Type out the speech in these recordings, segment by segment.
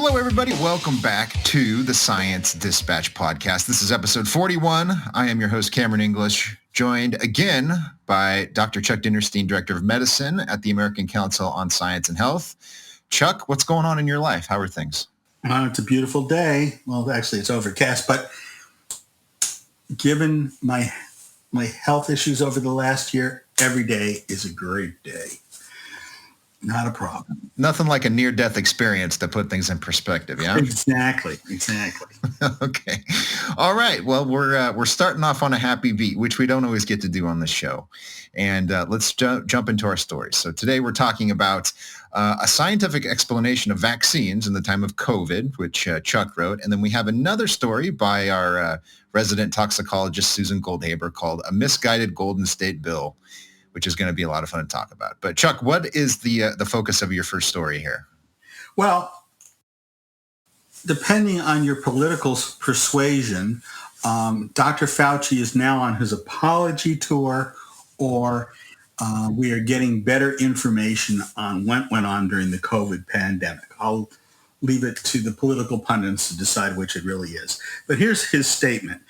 Hello, everybody. Welcome back to the Science Dispatch podcast. This is episode 41. I am your host, Cameron English, joined again by Dr. Chuck Dinerstein, Director of Medicine at the American Council on Science and Health. Chuck, what's going on in your life? How are things? It's a beautiful day. Well, actually, it's overcast, but given my health issues over the last year, every day is a great day. Not a problem. Nothing like a near-death experience to put things in perspective, yeah? Exactly. Okay. All right. Well, we're starting off on a happy beat, which we don't always get to do on the show. And let's jump into our stories. So today we're talking about a scientific explanation of vaccines in the time of COVID, which Chuck wrote. And then we have another story by our resident toxicologist, Susan Goldhaber, called A Misguided Golden State Bill, which is going to be a lot of fun to talk about. But Chuck, what is the focus of your first story here? Well, depending on your political persuasion, Dr. Fauci is now on his apology tour, or we are getting better information on what went on during the COVID pandemic. I'll leave it to the political pundits to decide which it really is. But here's his statement.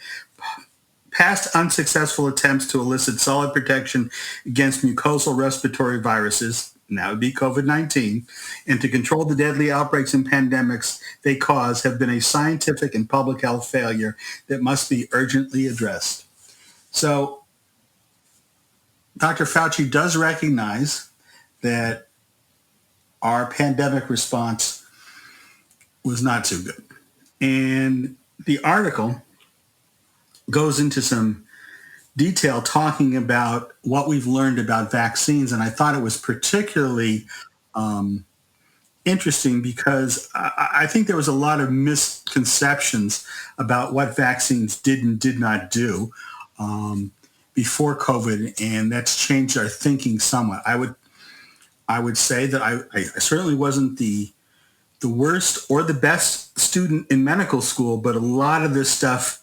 Past unsuccessful attempts to elicit solid protection against mucosal respiratory viruses, and that would be COVID-19, and to control the deadly outbreaks and pandemics they cause have been a scientific and public health failure that must be urgently addressed. So Dr. Fauci does recognize that our pandemic response was not so good. And the article goes into some detail talking about what we've learned about vaccines. And I thought it was particularly interesting because I think there was a lot of misconceptions about what vaccines did and did not do before COVID, and that's changed our thinking somewhat. I would say that I certainly wasn't the worst or the best student in medical school, but a lot of this stuff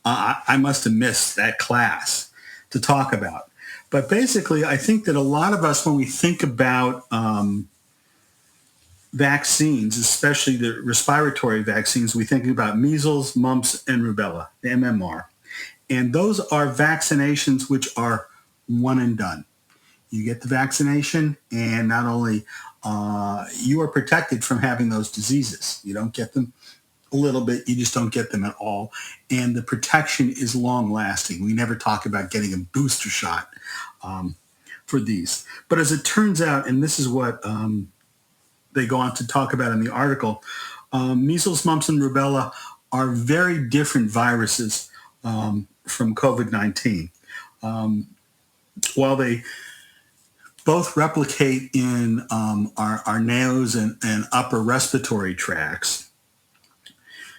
I must have missed that class to talk about. But basically, I think that a lot of us, when we think about vaccines, especially the respiratory vaccines, we think about measles, mumps, and rubella, the MMR. And those are vaccinations which are one and done. You get the vaccination, and not only you are protected from having those diseases. You don't get them a little bit, you just don't get them at all. And the protection is long lasting. We never talk about getting a booster shot for these. But as it turns out, and this is what they go on to talk about in the article, measles, mumps, and rubella are very different viruses from COVID-19. While they both replicate in our nose and upper respiratory tracts,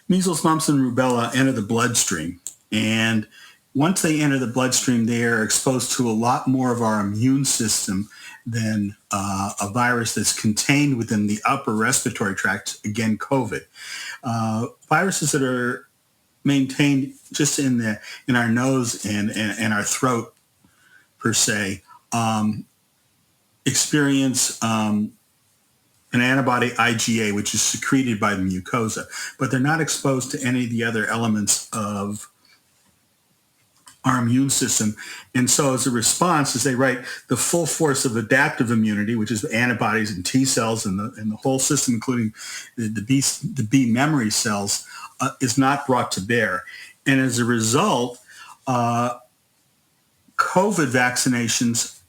measles, mumps, and rubella enter the bloodstream. And once they enter the bloodstream, they are exposed to a lot more of our immune system than a virus that's contained within the upper respiratory tract, again, COVID. Viruses that are maintained just in our nose and our throat, per se, experience an antibody IgA, which is secreted by the mucosa, but they're not exposed to any of the other elements of our immune system. And so as a response, as they write, the full force of adaptive immunity, which is antibodies and T cells and the whole system, including the B memory cells, is not brought to bear. And as a result, COVID vaccinations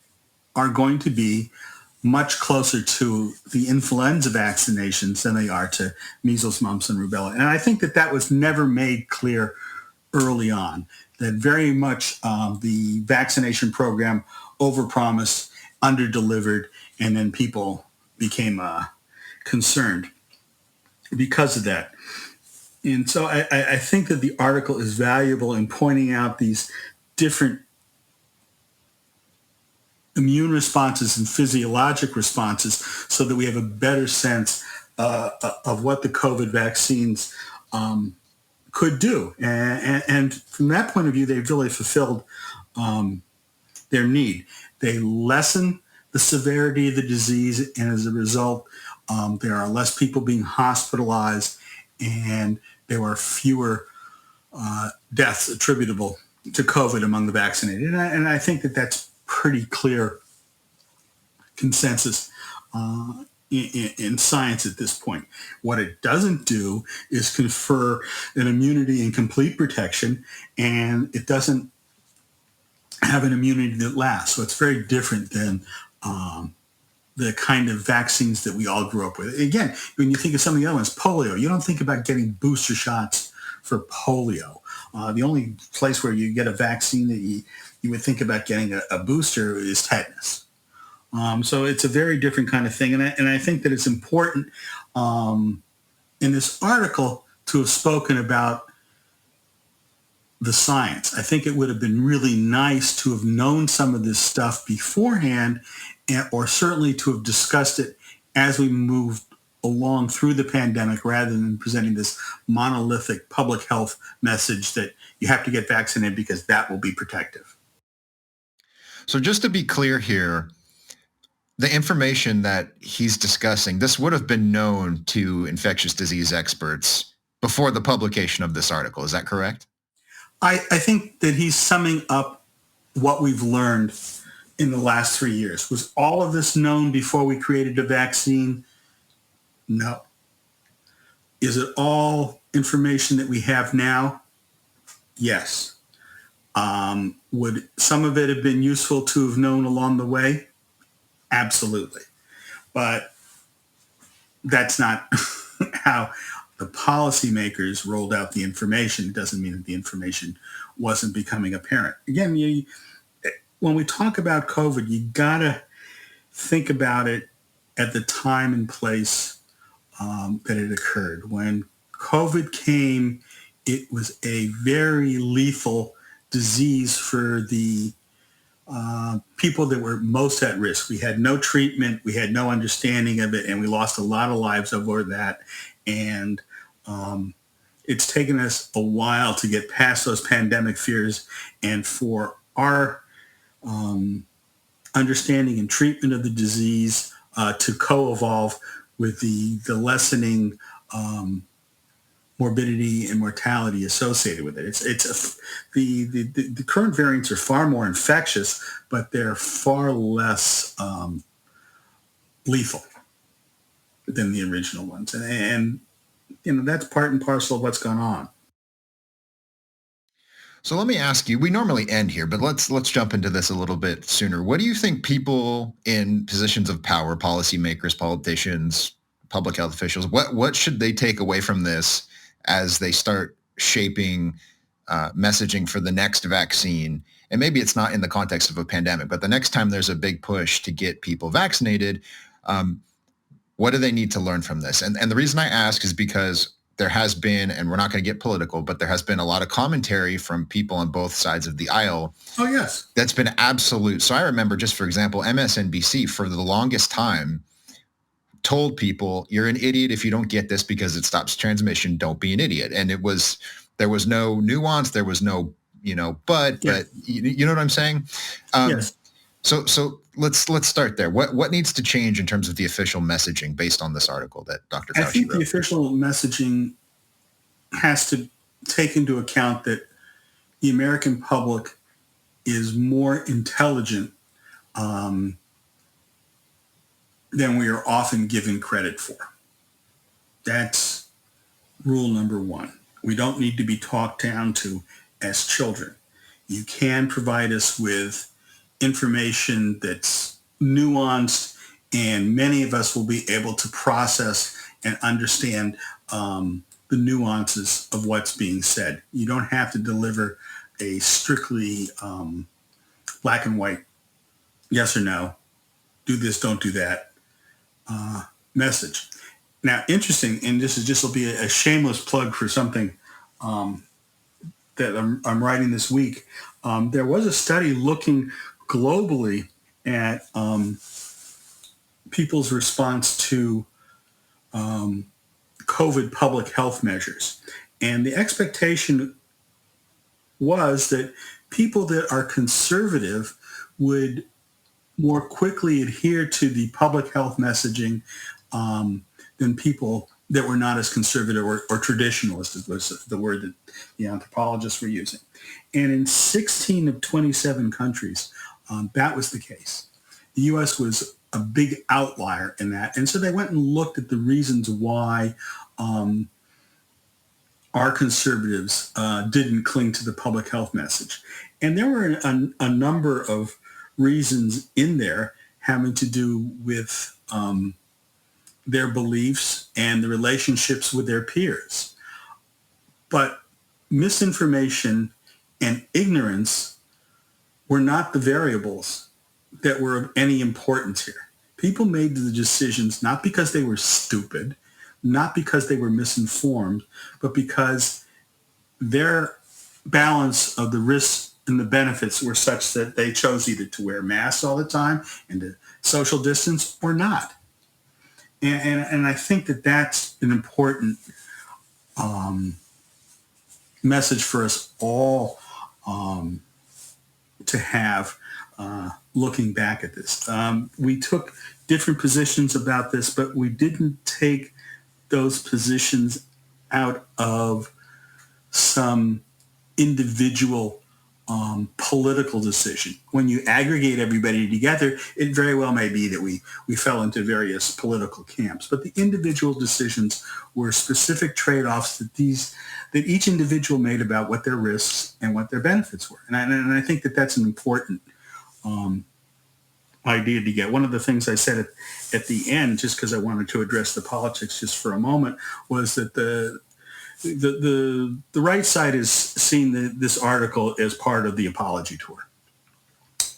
are going to be much closer to the influenza vaccinations than they are to measles, mumps, and rubella. And I think that was never made clear early on, that very much the vaccination program overpromised, underdelivered, and then people became concerned because of that. And so I think that the article is valuable in pointing out these different immune responses and physiologic responses so that we have a better sense of what the COVID vaccines could do. And from that point of view, they've really fulfilled their need. They lessen the severity of the disease, and as a result, There are less people being hospitalized, and there are fewer deaths attributable to COVID among the vaccinated. And I think that that's pretty clear consensus in science at this point. What it doesn't do is confer an immunity and complete protection, and it doesn't have an immunity that lasts. So it's very different than the kind of vaccines that we all grew up with. Again, when you think of some of the other ones, polio, you don't think about getting booster shots for polio. The only place where you get a vaccine that you would think about getting a booster is tetanus. So it's a very different kind of thing. And I think that it's important in this article to have spoken about the science. I think it would have been really nice to have known some of this stuff beforehand, or certainly to have discussed it as we moved along through the pandemic, rather than presenting this monolithic public health message that you have to get vaccinated because that will be protective. So just to be clear here, the information that he's discussing, this would have been known to infectious disease experts before the publication of this article. Is that correct? I think that he's summing up what we've learned in the last 3 years. Was all of this known before we created a vaccine? No. Is it all information that we have now? Yes. Would some of it have been useful to have known along the way? Absolutely. But that's not how the policymakers rolled out the information. It doesn't mean that the information wasn't becoming apparent. Again, when we talk about COVID, you got to think about it at the time and place that it occurred. When COVID came, it was a very lethal disease for the people that were most at risk. We had no treatment, we had no understanding of it, and we lost a lot of lives over that. And it's taken us a while to get past those pandemic fears, and for our understanding and treatment of the disease to co-evolve with the lessening morbidity and mortality associated with it. The current variants are far more infectious, but they're far less lethal than the original ones, and that's part and parcel of what's gone on. So let me ask you, we normally end here, but let's jump into this a little bit sooner. What do you think people in positions of power, policymakers, politicians, public health officials, what should they take away from this as they start shaping messaging for the next vaccine? And maybe it's not in the context of a pandemic, but the next time there's a big push to get people vaccinated, what do they need to learn from this? And the reason I ask is because there has been, and we're not going to get political, but there has been a lot of commentary from people on both sides of the aisle. Oh, yes. That's been absolute. So I remember, just for example, MSNBC for the longest time told people, you're an idiot if you don't get this because it stops transmission. Don't be an idiot. And there was no nuance. There was no, but you know what I'm saying? Yes. So let's start there. What needs to change in terms of the official messaging based on this article that Dr. Fauci wrote? I think the official messaging has to take into account that the American public is more intelligent than we are often given credit for. That's rule number one. We don't need to be talked down to as children. You can provide us with information that's nuanced, and many of us will be able to process and understand the nuances of what's being said. You don't have to deliver a strictly black and white, yes or no, do this, don't do that message. Now, interesting, and this will be a shameless plug for something that I'm writing this week. There was a study looking globally at people's response to COVID public health measures. And the expectation was that people that are conservative would more quickly adhere to the public health messaging than people that were not as conservative or traditionalist, was the word that the anthropologists were using. And in 16 of 27 countries, that was the case. The U.S. was a big outlier in that. And so they went and looked at the reasons why our conservatives didn't cling to the public health message. And there were a number of reasons in there having to do with their beliefs and the relationships with their peers. But misinformation and ignorance were not the variables that were of any importance here. People made the decisions not because they were stupid, not because they were misinformed, but because their balance of the risks and the benefits were such that they chose either to wear masks all the time and to social distance or not. And I think that that's an important message for us all to have looking back at this. We took different positions about this, but we didn't take those positions out of some individual political decision. When you aggregate everybody together, it very well may be that we fell into various political camps. But the individual decisions were specific trade-offs that each individual made about what their risks and what their benefits were. And I think that that's an important idea to get. One of the things I said at the end, just because I wanted to address the politics just for a moment, was that the right side is seeing this article as part of the apology tour.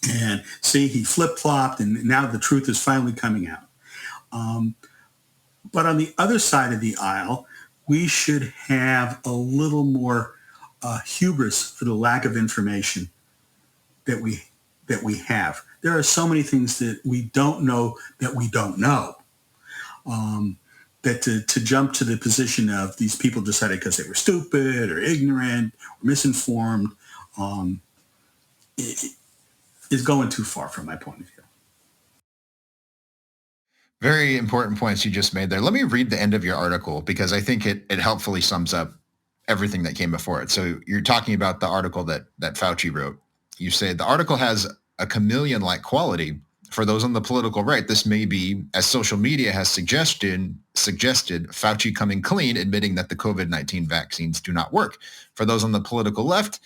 And see, he flip-flopped, and now the truth is finally coming out. But on the other side of the aisle, we should have a little more hubris for the lack of information that we have. There are so many things that we don't know that we don't know. That to jump to the position of these people decided because they were stupid or ignorant or misinformed is going too far from my point of view. Very important points you just made there. Let me read the end of your article because I think it helpfully sums up everything that came before it. So you're talking about the article that Fauci wrote. You say the article has a chameleon-like quality. For those on the political right, this may be, as social media has suggested Fauci coming clean, admitting that the COVID-19 vaccines do not work. For those on the political left,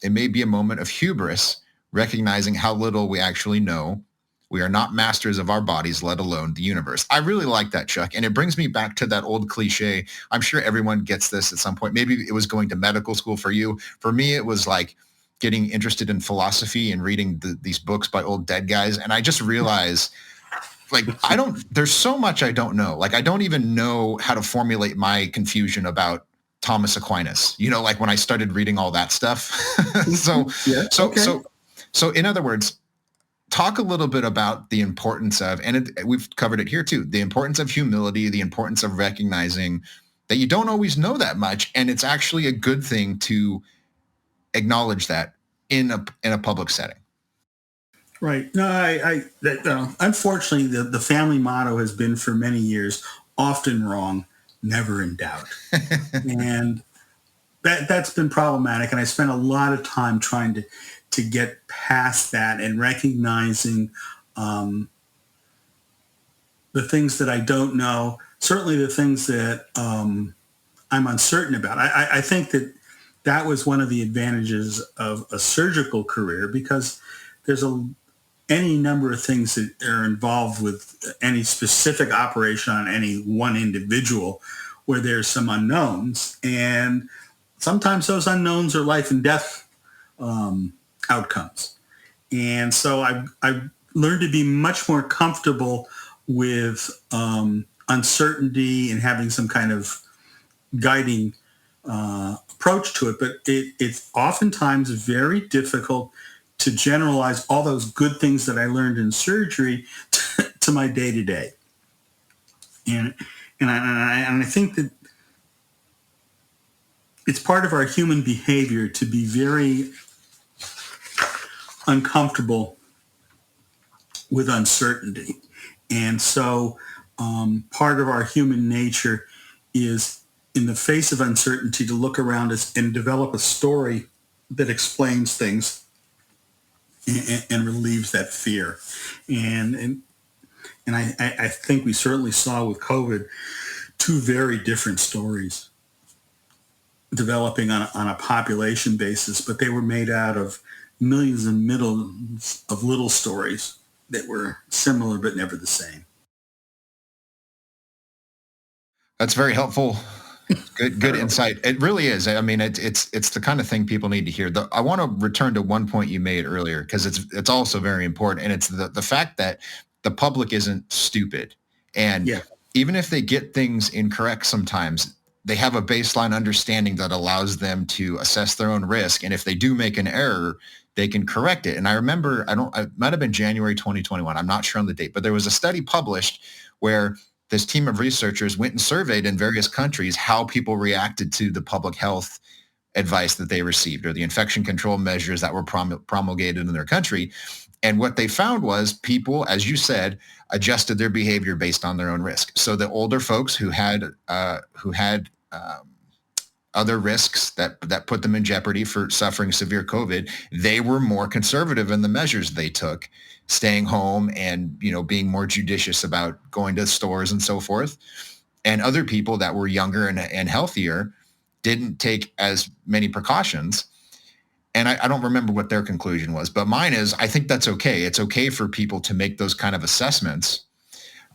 it may be a moment of hubris, recognizing how little we actually know. We are not masters of our bodies, let alone the universe. I really like that, Chuck. And it brings me back to that old cliche. I'm sure everyone gets this at some point. Maybe it was going to medical school for you. For me, it was like getting interested in philosophy and reading these books by old dead guys. And I just realized, there's so much I don't know. Like, I don't even know how to formulate my confusion about Thomas Aquinas, like when I started reading all that stuff. So in other words, talk a little bit about the importance of, and we've covered it here too, the importance of humility, the importance of recognizing that you don't always know that much. And it's actually a good thing to acknowledge that in a public setting. Right. No, unfortunately, the family motto has been for many years, often wrong, never in doubt. And that's been problematic. And I spent a lot of time trying to get past that and recognizing the things that I don't know, certainly the things that I'm uncertain about. I think that was one of the advantages of a surgical career, because there's any number of things that are involved with any specific operation on any one individual where there's some unknowns. And sometimes those unknowns are life and death outcomes. And so I've learned to be much more comfortable with uncertainty and having some kind of guiding approach to it. But it's oftentimes very difficult to generalize all those good things that I learned in surgery to my day-to-day. And I think that it's part of our human behavior to be very uncomfortable with uncertainty. And so part of our human nature is, in the face of uncertainty, to look around us and develop a story that explains things and relieves that fear. And I think we certainly saw with COVID two very different stories developing on a population basis, but they were made out of millions and millions of little stories that were similar but never the same. That's very helpful. Good insight. It really is. I mean, it's the kind of thing people need to hear. I want to return to one point you made earlier because it's also very important, and it's the fact that the public isn't stupid, and Yeah. even if they get things incorrect sometimes, they have a baseline understanding that allows them to assess their own risk, and if they do make an error, they can correct it. And I remember, it might have been January 2021. I'm not sure on the date, but there was a study published where this team of researchers went and surveyed in various countries how people reacted to the public health advice that they received or the infection control measures that were promulgated in their country. And what they found was people, as you said, adjusted their behavior based on their own risk. So the older folks who had other risks that put them in jeopardy for suffering severe COVID, they were more conservative in the measures they took, staying home and, being more judicious about going to stores and so forth. And other people that were younger and healthier didn't take as many precautions. And I don't remember what their conclusion was, but mine is, I think that's okay. It's okay for people to make those kind of assessments.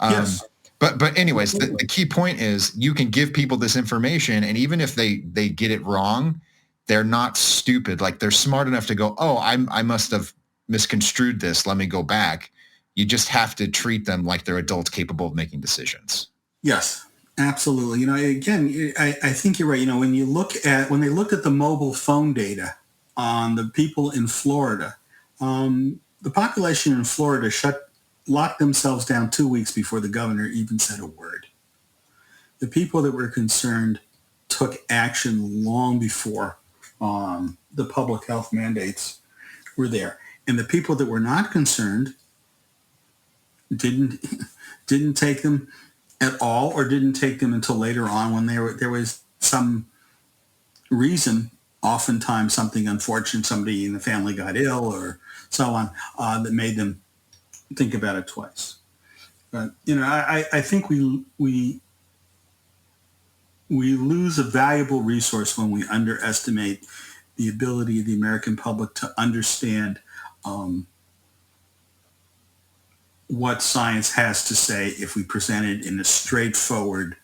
Yes. But anyways, the key point is you can give people this information, and even if they get it wrong, they're not stupid. Like, they're smart enough to go, oh, I must have misconstrued this. Let me go back. You just have to treat them like they're adults capable of making decisions. Yes, absolutely. Again, I think you're right. When they looked at the mobile phone data on the people in Florida, the population in Florida locked themselves down 2 weeks before the governor even said a word. The people that were concerned took action long before the public health mandates were there. And the people that were not concerned didn't take them at all, or didn't take them until later on when there was some reason, oftentimes something unfortunate, somebody in the family got ill or so on, that made them think about it twice. But I think we lose a valuable resource when we underestimate the ability of the American public to understand what science has to say if we present it in a straightforward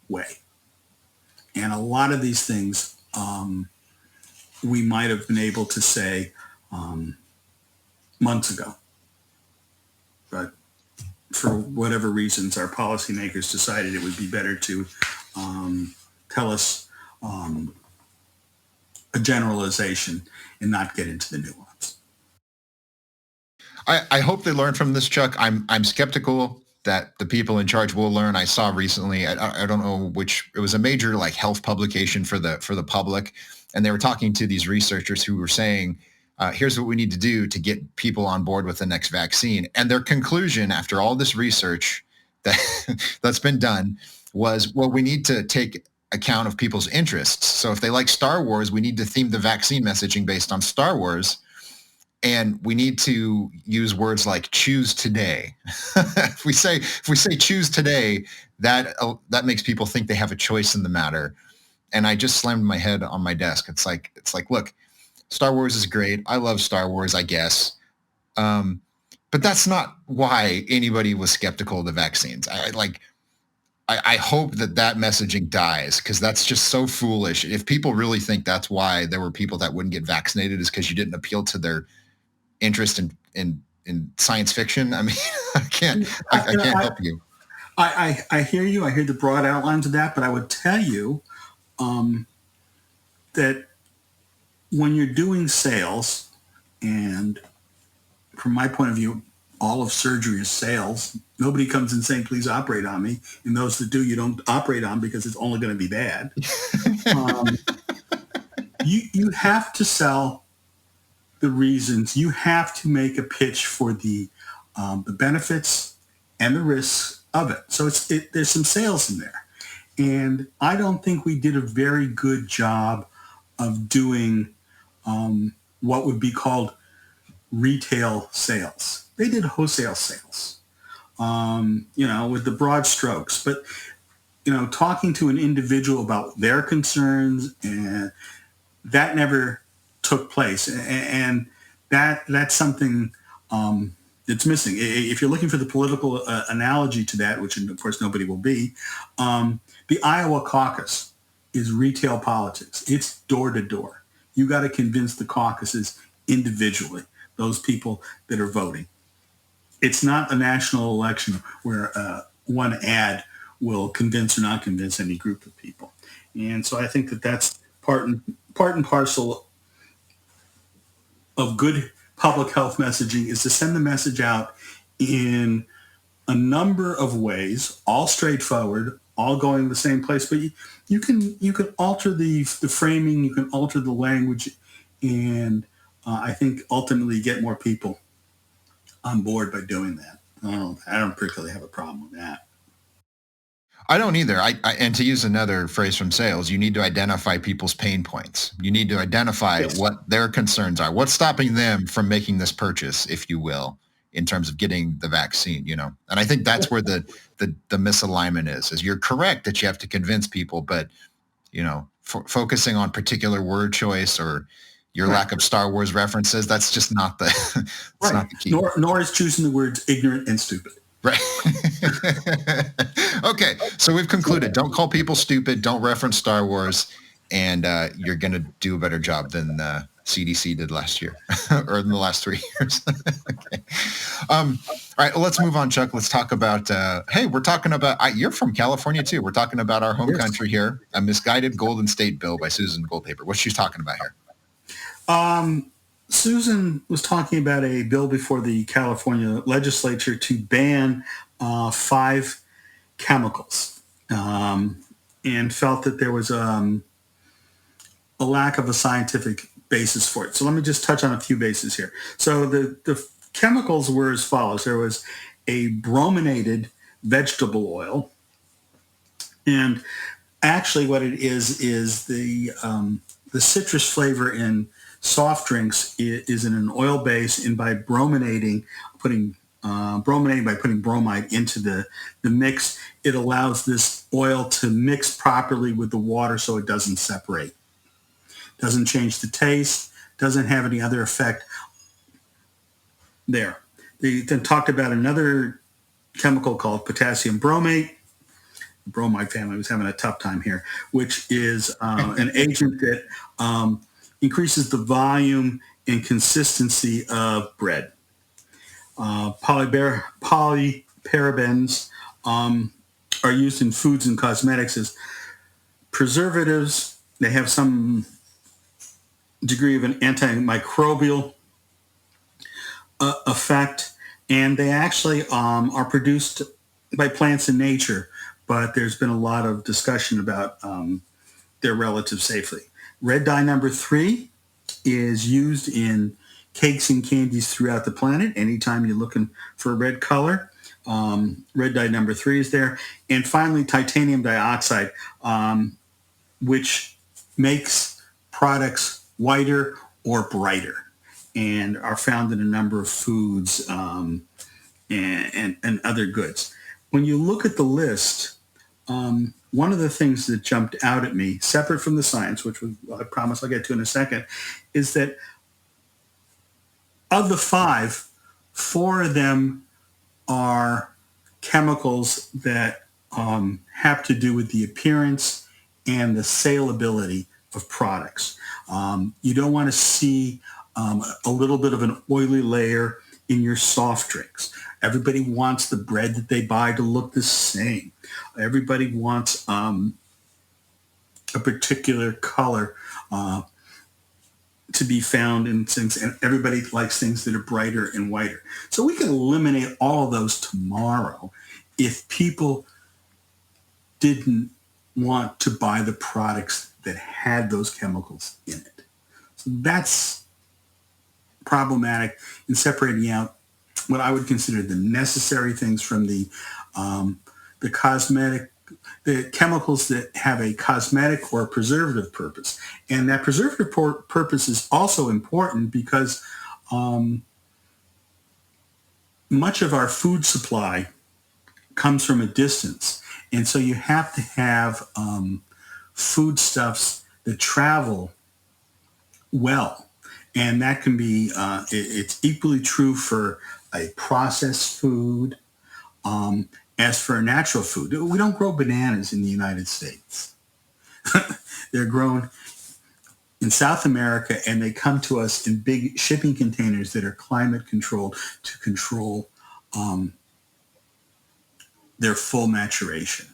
way. And a lot of these things we might have been able to say months ago. But for whatever reasons, our policymakers decided it would be better to tell us a generalization and not get into the nuance. I hope they learn from this, Chuck. I'm skeptical that the people in charge will learn. I saw recently, I don't know which, it was a major health publication for the public, and they were talking to these researchers who were saying, here's what we need to do to get people on board with the next vaccine. And their conclusion after all this research that's been done was, well, we need to take account of people's interests. So if they like Star Wars, we need to theme the vaccine messaging based on Star Wars. And we need to use words like choose today. If we say choose today, that makes people think they have a choice in the matter. And I just slammed my head on my desk. It's like, look, Star Wars is great. I love Star Wars, I guess. But that's not why anybody was skeptical of the vaccines. I hope that messaging dies, because that's just so foolish. If people really think that's why there were people that wouldn't get vaccinated is because you didn't appeal to their interest in science fiction, I mean, I can't help you. I hear you. I hear the broad outlines of that, but I would tell you that when you're doing sales, and from my point of view, all of surgery is sales. Nobody comes in saying, please operate on me. And those that do, you don't operate on because it's only going to be bad. You have to sell the reasons. You have to make a pitch for the benefits and the risks of it. So there's some sales in there. And I don't think we did a very good job of doing what would be called retail sales. They did wholesale sales, with the broad strokes. But, talking to an individual about their concerns, and that never took place. And that's something that's missing. If you're looking for the political analogy to that, which of course nobody will be, the Iowa caucus is retail politics. It's door to door. You got to convince the caucuses individually, those people that are voting. It's not a national election where one ad will convince or not convince any group of people. And so I think that's part and parcel of good public health messaging, is to send the message out in a number of ways, all straightforward, all going the same place. But you can alter the framing, you can alter the language, and I think ultimately get more people on board by doing that. I don't particularly have a problem with that. I don't either. And to use another phrase from sales, you need to identify people's pain points. You need to identify what their concerns are. What's stopping them from making this purchase, if you will, in terms of getting the vaccine, And I think that's where the misalignment is you're correct that you have to convince people, but, focusing on particular word choice or your lack of Star Wars references, that's just not the, not the key. Nor is choosing the words ignorant and stupid. Right. Okay. So we've concluded. Don't call people stupid. Don't reference Star Wars. And you're going to do a better job than CDC did last year or in the last 3 years. Okay. All right. Well, let's move on, Chuck. Let's talk about, we're talking about, you're from California too. We're talking about our home country here, a misguided Golden State bill by Susan Goldpaper. What's she talking about here? Susan was talking about a bill before the California legislature to ban 5 chemicals, and felt that there was a lack of a scientific basis for it. So let me just touch on a few bases here. So the chemicals were as follows. There was a brominated vegetable oil, and actually what it is the citrus flavor in soft drinks is in an oil base, and by brominating by putting bromide into the mix, it allows this oil to mix properly with the water so it doesn't separate. Doesn't change the taste, doesn't have any other effect there. They then talked about another chemical called potassium bromate. The bromide family was having a tough time here, which is an agent that increases the volume and consistency of bread. Polyparabens are used in foods and cosmetics as preservatives. They have some degree of an antimicrobial effect, and they actually are produced by plants in nature, but there's been a lot of discussion about their relative safety. Red dye number 3 is used in cakes and candies throughout the planet. Anytime you're looking for a red color, red dye number 3 is there. And finally, titanium dioxide, which makes products whiter or brighter, and are found in a number of foods and other goods. When you look at the list, one of the things that jumped out at me, separate from the science, which I promise I'll get to in a second, is that of the 5, 4 of them are chemicals that have to do with the appearance and the saleability of products. You don't want to see a little bit of an oily layer in your soft drinks. Everybody wants the bread that they buy to look the same. Everybody wants a particular color to be found in things, and everybody likes things that are brighter and whiter. So we can eliminate all of those tomorrow if people didn't want to buy the products that had those chemicals in it. So that's problematic in separating out what I would consider the necessary things from the the chemicals that have a cosmetic or preservative purpose. And that preservative purpose is also important because much of our food supply comes from a distance. And so you have to have foodstuffs that travel well. And that can be, it's equally true for a processed food as for a natural food. We don't grow bananas in the United States. They're grown in South America, and they come to us in big shipping containers that are climate controlled to control their full maturation.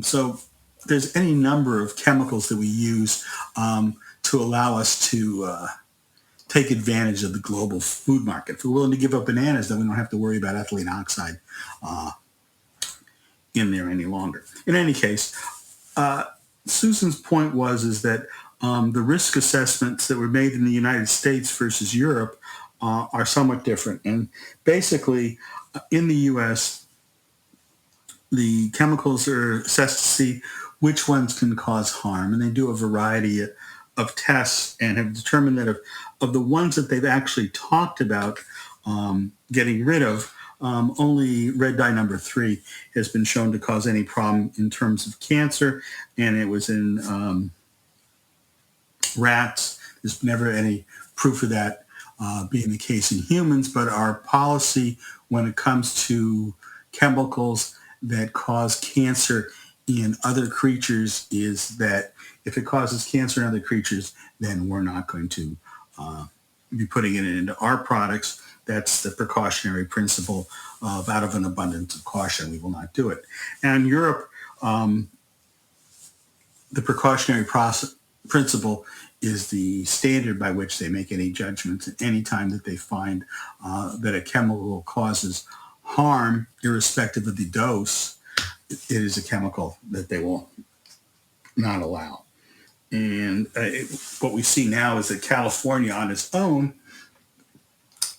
So there's any number of chemicals that we use to allow us to take advantage of the global food market. If we're willing to give up bananas, then we don't have to worry about ethylene oxide in there any longer. In any case, Susan's point is that the risk assessments that were made in the United States versus Europe are somewhat different. And basically, in the U.S., the chemicals are assessed to see which ones can cause harm. And they do a variety of tests and have determined that of the ones that they've actually talked about getting rid of, only red dye number 3 has been shown to cause any problem in terms of cancer. And it was in rats. There's never any proof of that being the case in humans. But our policy when it comes to chemicals that cause cancer in other creatures is that if it causes cancer in other creatures, then we're not going to be putting it into our products. That's the precautionary principle of out of an abundance of caution, we will not do it. And in Europe, the precautionary principle is the standard by which they make any judgments at any time that they find that a chemical causes harm, irrespective of the dose. It is a chemical that they will not allow. And what we see now is that California on its own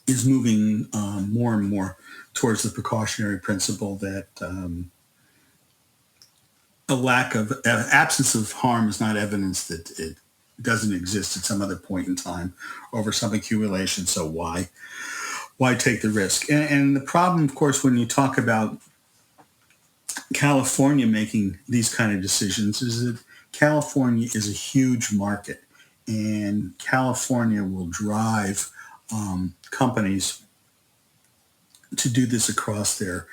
is moving more and more towards the precautionary principle that absence of harm is not evidence that it doesn't exist at some other point in time over some accumulation. So why take the risk? And the problem, of course, when you talk about California making these kind of decisions is that California is a huge market, and California will drive companies to do this across their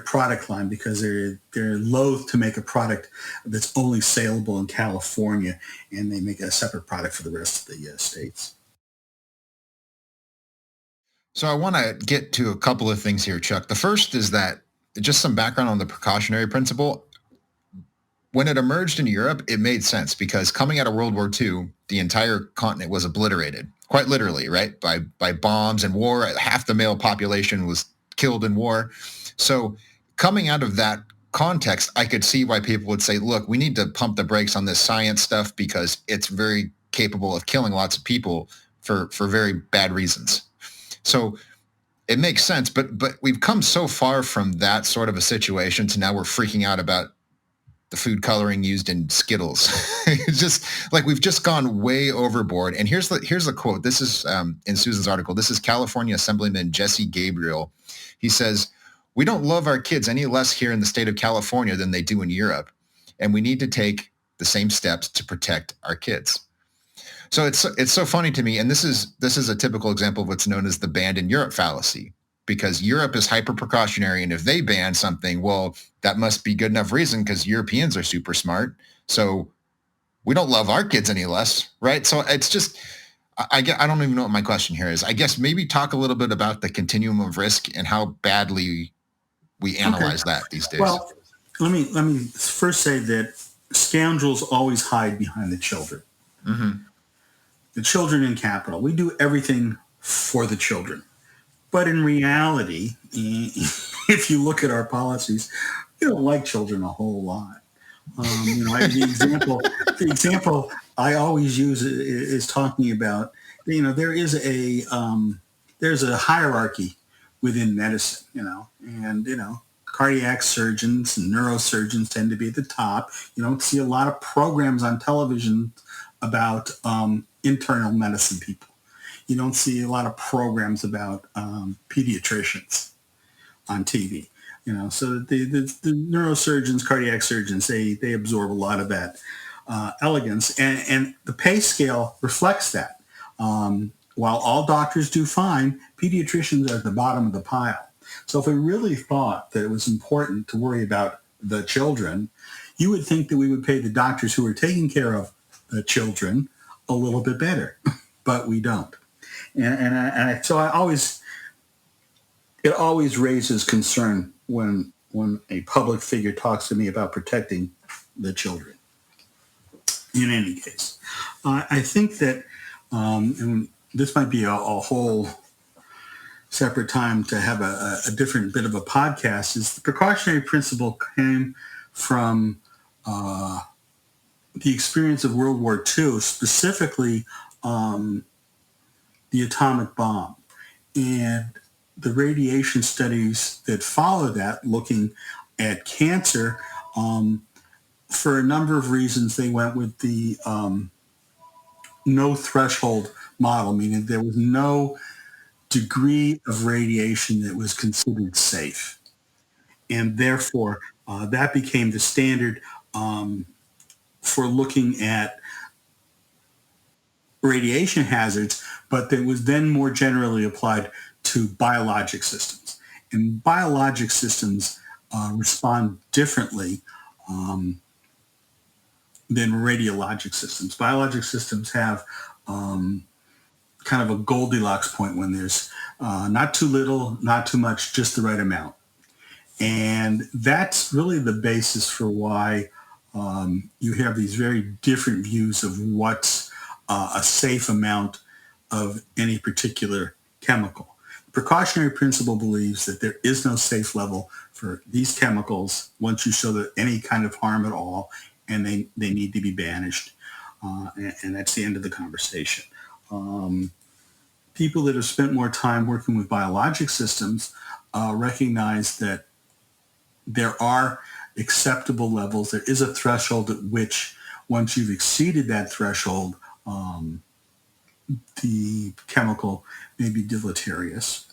product line because they're loath to make a product that's only saleable in California, and they make a separate product for the rest of the states. So I want to get to a couple of things here, Chuck. The first is that just some background on the precautionary principle. When it emerged in Europe, it made sense because coming out of World War II, the entire continent was obliterated, quite literally, right? By bombs and war. Half the male population was killed in war. So coming out of that context, I could see why people would say, look, we need to pump the brakes on this science stuff because it's very capable of killing lots of people for very bad reasons. So it makes sense, but we've come so far from that sort of a situation to now we're freaking out about the food coloring used in Skittles. It's just like we've just gone way overboard. And here's the quote. This is in Susan's article. This is California Assemblyman Jesse Gabriel. He says, "We don't love our kids any less here in the state of California than they do in Europe, and we need to take the same steps to protect our kids." So it's so funny to me, and this is a typical example of what's known as the banned in Europe fallacy, because Europe is hyper precautionary, and if they ban something, well, that must be good enough reason because Europeans are super smart. So we don't love our kids any less, right? So it's just, I don't even know what my question here is. I guess maybe talk a little bit about the continuum of risk and how badly we analyze that these days. Well, let me first say that scoundrels always hide behind the children. Mm-hmm. The children in capital. We do everything for the children. But in reality, if you look at our policies, we don't like children a whole lot. The example I always use is talking about, there's a hierarchy within medicine, and cardiac surgeons and neurosurgeons tend to be at the top. You don't see a lot of programs on television about internal medicine people. You don't see a lot of programs about pediatricians on TV. So the neurosurgeons, cardiac surgeons, they absorb a lot of that elegance, and the pay scale reflects that. While all doctors do fine, pediatricians are at the bottom of the pile. So if we really thought that it was important to worry about the children, you would think that we would pay the doctors who are taking care of the children a little bit better, but we don't. So it always raises concern when a public figure talks to me about protecting the children. In any case, I think that, and this might be a whole separate time to have a different bit of a podcast, is the precautionary principle came from the experience of World War II, specifically the atomic bomb. And the radiation studies that follow that, looking at cancer, for a number of reasons, they went with the no threshold model, meaning there was no degree of radiation that was considered safe. And therefore, that became the standard for looking at radiation hazards, but that was then more generally applied to biologic systems. And biologic systems respond differently than radiologic systems. Biologic systems have kind of a Goldilocks point when there's not too little, not too much, just the right amount. And that's really the basis for why you have these very different views of what's a safe amount of any particular chemical. The precautionary principle believes that there is no safe level for these chemicals once you show that any kind of harm at all, and they need to be banished. And that's the end of the conversation. People that have spent more time working with biologic systems recognize that there are acceptable levels. There is a threshold at which, once you've exceeded that threshold, the chemical may be deleterious.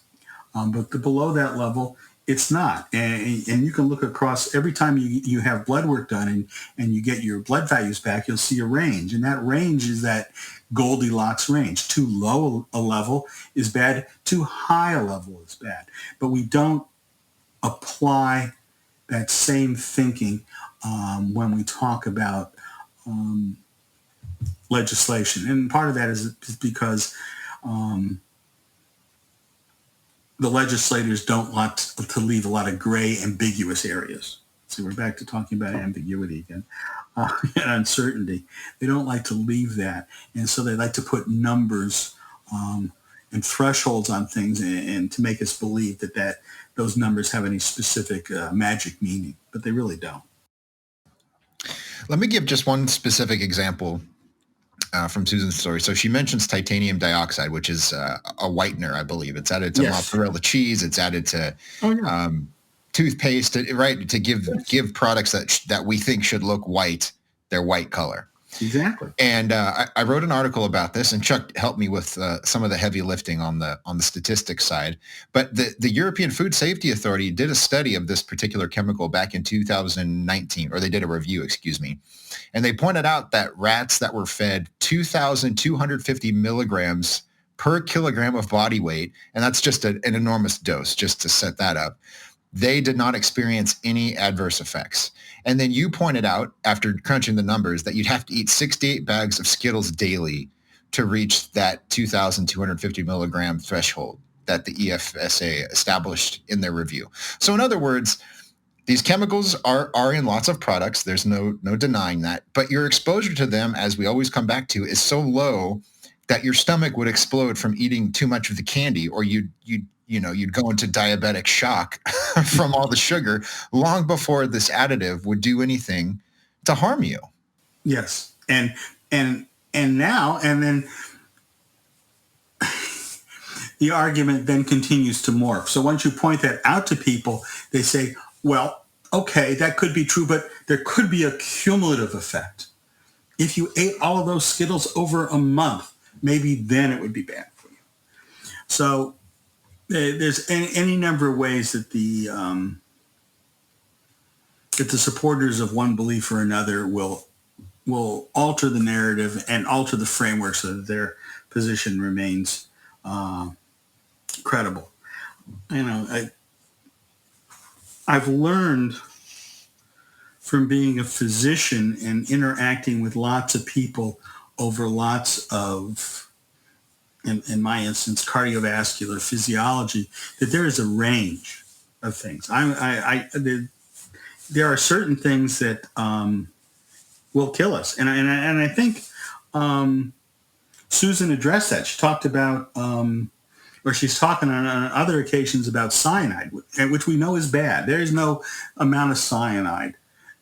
But below that level, it's not. And you can look across every time you have blood work done and you get your blood values back, you'll see a range. And that range is that Goldilocks range. Too low a level is bad. Too high a level is bad. But we don't apply that same thinking when we talk about legislation. And part of that is because the legislators don't want to leave a lot of gray, ambiguous areas. So we're back to talking about ambiguity again and uncertainty. They don't like to leave that. And so they like to put numbers and thresholds on things and to make us believe that those numbers have any specific magic meaning, but they really don't. Let me give just one specific example from Susan's story. So she mentions titanium dioxide, which is a whitener, I believe. It's added to mozzarella cheese. It's added to toothpaste, right? To give products that we think should look white, their white color. Exactly. And I wrote an article about this, and Chuck helped me with some of the heavy lifting on the statistics side. But the European Food Safety Authority did a study of this particular chemical back in 2019, or they did a review, excuse me. And they pointed out that rats that were fed 2,250 milligrams per kilogram of body weight, and that's just an enormous dose, just to set that up, they did not experience any adverse effects. And then you pointed out, after crunching the numbers, that you'd have to eat 68 bags of Skittles daily to reach that 2,250 milligram threshold that the EFSA established in their review. So in other words, these chemicals are in lots of products. There's no denying that. But your exposure to them, as we always come back to, is so low that your stomach would explode from eating too much of the candy, or you'd go into diabetic shock from all the sugar long before this additive would do anything to harm you. Yes. And then the argument then continues to morph. So once you point that out to people, they say, Well, okay, that could be true, but there could be a cumulative effect. If you ate all of those Skittles over a month, maybe then it would be bad for you. So there's any number of ways that the supporters of one belief or another will alter the narrative and alter the framework so that their position remains credible. I've learned from being a physician and interacting with lots of people over lots of, in my instance, cardiovascular physiology, that there is a range of things. There are certain things that will kill us, and I think Susan addressed that. She talked about, or she's talking on other occasions about cyanide, which we know is bad. There is no amount of cyanide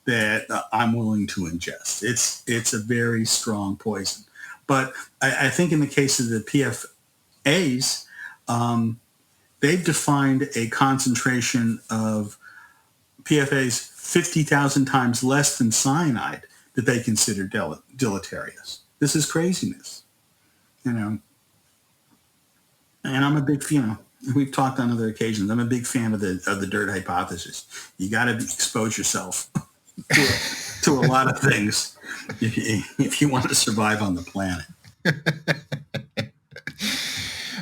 that I'm willing to ingest. It's a very strong poison. But I think in the case of the PFAs, they've defined a concentration of PFAs 50,000 times less than cyanide that they consider deleterious. This is craziness, And I'm a big, we've talked on other occasions. I'm a big fan of the dirt hypothesis. You got to expose yourself to a lot of things if you want to survive on the planet.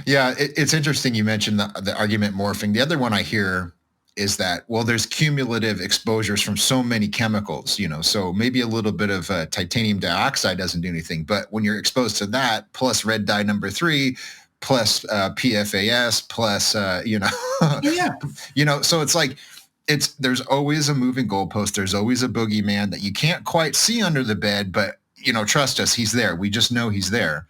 Yeah, it's interesting you mentioned the argument morphing. The other one I hear is that, well, there's cumulative exposures from so many chemicals, so maybe a little bit of titanium dioxide doesn't do anything. But when you're exposed to that, plus red dye number 3, plus PFAS, plus, Yeah. So it's like, there's always a moving goalpost. There's always a boogeyman that you can't quite see under the bed, but, trust us, he's there. We just know he's there.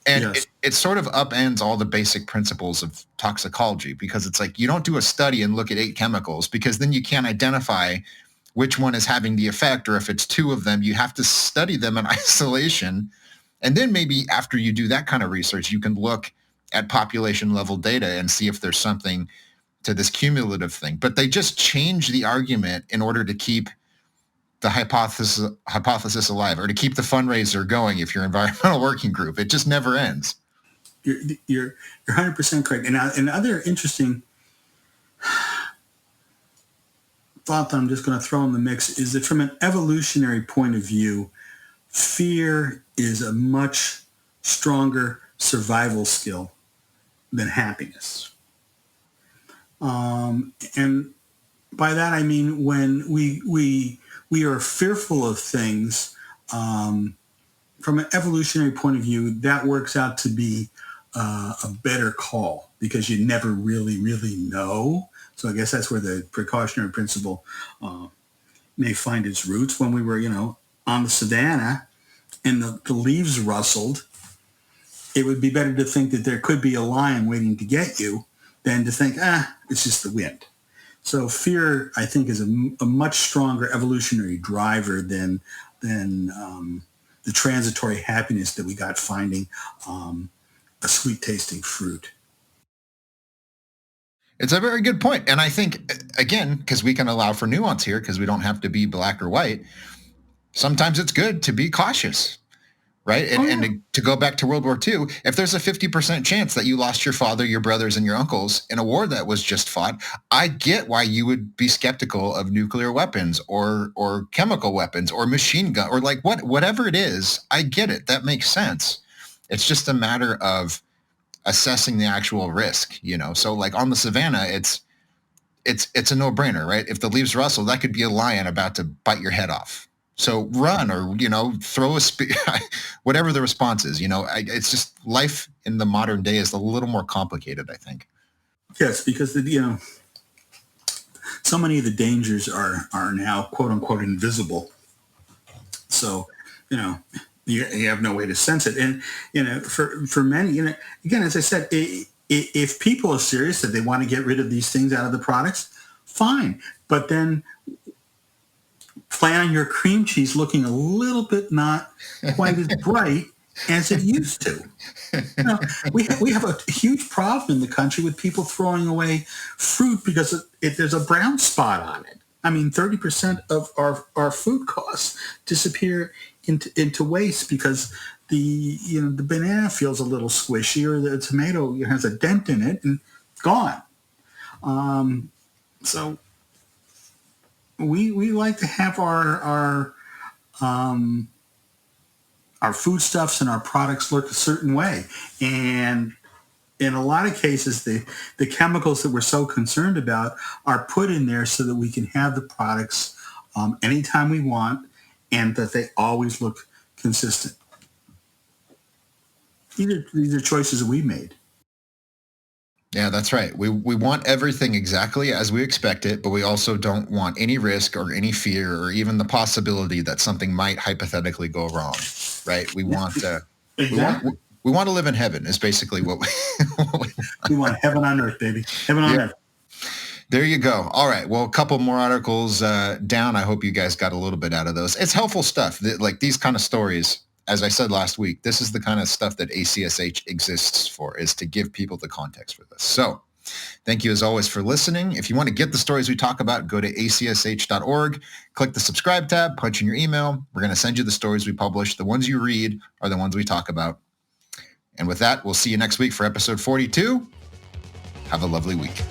And Yes. it sort of upends all the basic principles of toxicology, because it's like you don't do a study and look at 8 chemicals, because then you can't identify which one is having the effect, or if it's 2 of them, you have to study them in isolation. And then maybe after you do that kind of research, you can look at population level data and see if there's something to this cumulative thing. But they just change the argument in order to keep the hypothesis alive, or to keep the fundraiser going if you're environmental working group. It just never ends. You're 100% correct. And another interesting thought that I'm just going to throw in the mix is that from an evolutionary point of view, fear is a much stronger survival skill than happiness. And by that I mean when we are fearful of things, from an evolutionary point of view, that works out to be a better call, because you never really, really know. So I guess that's where the precautionary principle may find its roots. When we were, on the savannah and the leaves rustled, it would be better to think that there could be a lion waiting to get you than to think, it's just the wind. So fear, I think, is a much stronger evolutionary driver than the transitory happiness that we got finding a sweet-tasting fruit. It's a very good point. And I think, again, because we can allow for nuance here, because we don't have to be black or white, sometimes it's good to be cautious, right? And to go back to World War II, if there's a 50% chance that you lost your father, your brothers, and your uncles in a war that was just fought, I get why you would be skeptical of nuclear weapons or chemical weapons or machine gun or like whatever it is. I get it. That makes sense. It's just a matter of assessing the actual risk, So like on the savannah, it's a no-brainer, right? If the leaves rustle, that could be a lion about to bite your head off. So run, or, throw a whatever the response is, it's just life in the modern day is a little more complicated, I think. Yes, because so many of the dangers are now quote unquote invisible. So, you have no way to sense it. And, for many, again, as I said, if people are serious that they want to get rid of these things out of the products, fine. But then plan on your cream cheese looking a little bit not quite as bright as it used to. We have a huge problem in the country with people throwing away fruit because there's a brown spot on it. I mean, 30% of our food costs disappear into waste because the banana feels a little squishy, or the tomato has a dent in it and gone. So we like to have our foodstuffs and our products look a certain way, and in a lot of cases, the chemicals that we're so concerned about are put in there so that we can have the products anytime we want, and that they always look consistent. These are choices that we made. Yeah, that's right. We want everything exactly as we expect it, but we also don't want any risk or any fear or even the possibility that something might hypothetically go wrong, right? We want Exactly. we want to live in heaven is basically what we want heaven on earth, baby. Heaven on earth. There you go. All right. Well, a couple more articles down. I hope you guys got a little bit out of those. It's helpful stuff. Like these kind of stories, as I said last week, this is the kind of stuff that ACSH exists for, is to give people the context for this. So thank you as always for listening. If you want to get the stories we talk about, go to acsh.org, click the subscribe tab, punch in your email. We're going to send you the stories we publish. The ones you read are the ones we talk about. And with that, we'll see you next week for episode 42. Have a lovely week.